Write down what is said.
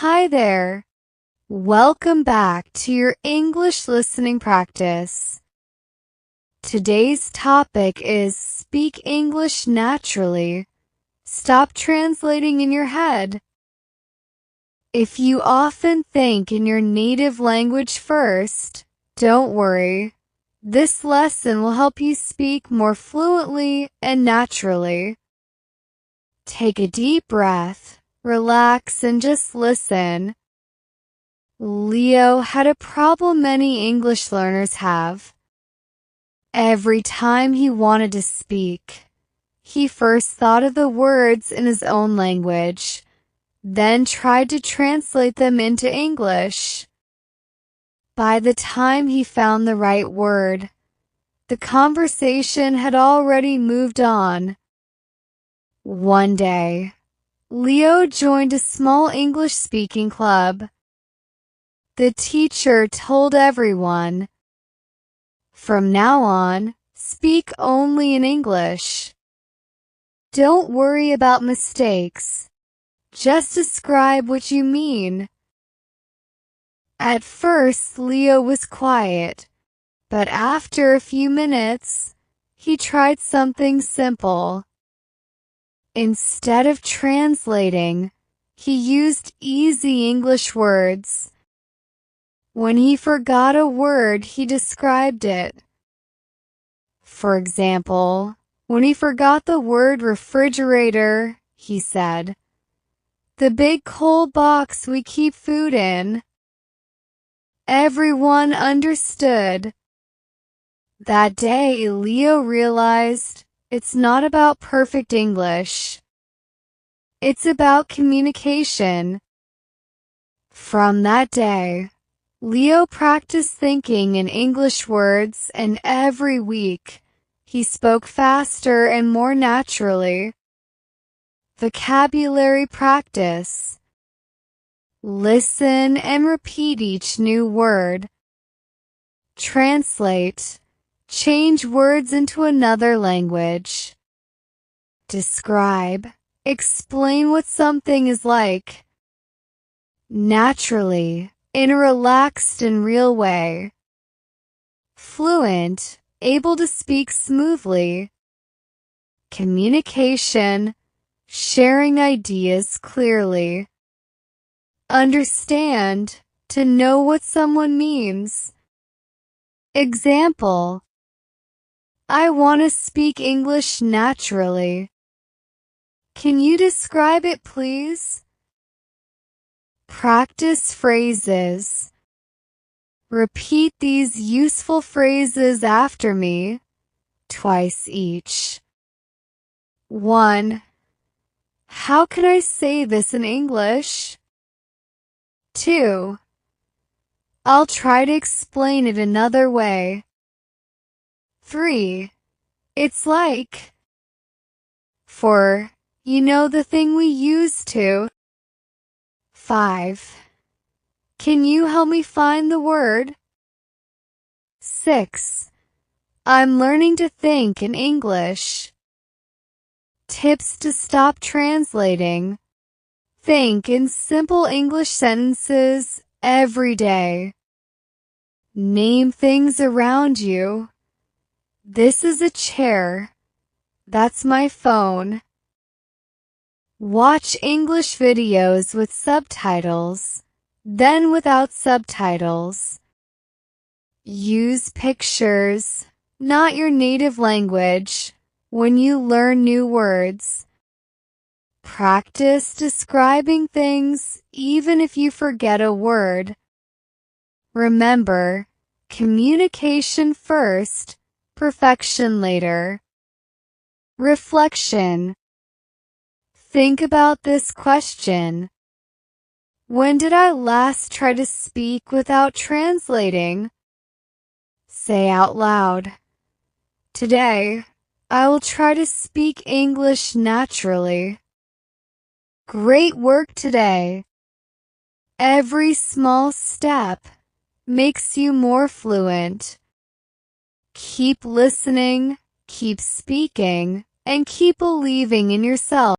Hi there. Welcome back to your English listening practice. Today's topic is speak English naturally. Stop translating in your head. If you often think in your native language first, don't worry. This lesson will help you speak more fluently and naturally. Take a deep breath, relax, and just listen. Leo had a problem many English learners have. Every time he wanted to speak, he first thought of the words in his own language, then tried to translate them into English. By the time he found the right word, the conversation had already moved on. One day, Leo joined a small English-speaking club. The teacher told everyone, "From now on, speak only in English. Don't worry about mistakes. Just describe what you mean." At first, Leo was quiet, but after a few minutes, he tried something simple. Instead of translating, he used easy English words. When he forgot a word, he described it. For example, when he forgot the word refrigerator, he said, "The big cold box we keep food in." Everyone understood. That day, Leo realized it's not about perfect English. It's about communication. From that day, Leo practiced thinking in English words, and every week, he spoke faster and more naturally. Vocabulary practice. Listen and repeat each new word. Translate. Change words into another language. Describe. Explain what something is like. Naturally. In a relaxed and real way. Fluent, able to speak smoothly. Communication, sharing ideas clearly. Understand, to know what someone means. Example: I want to speak English naturally. Can you describe it, please? Practice phrases. Repeat these useful phrases after me, twice each. 1. How can I say this in English? 2. I'll try to explain it another way. 3. It's like. 4. You know the thing we used to. 5. Can you help me find the word? 6. I'm learning to think in English. Tips to stop translating. Think in simple English sentences every day. Name things around you. This is a chair. That's my phone. Watch English videos with subtitles, then without subtitles. Use pictures, not your native language, when you learn new words. Practice describing things even if you forget a word. Remember, communication first, perfection later. Reflection. Think about this question. When did I last try to speak without translating? Say out loud, "Today, I will try to speak English naturally." Great work today. Every small step makes you more fluent. Keep listening, keep speaking, and keep believing in yourself.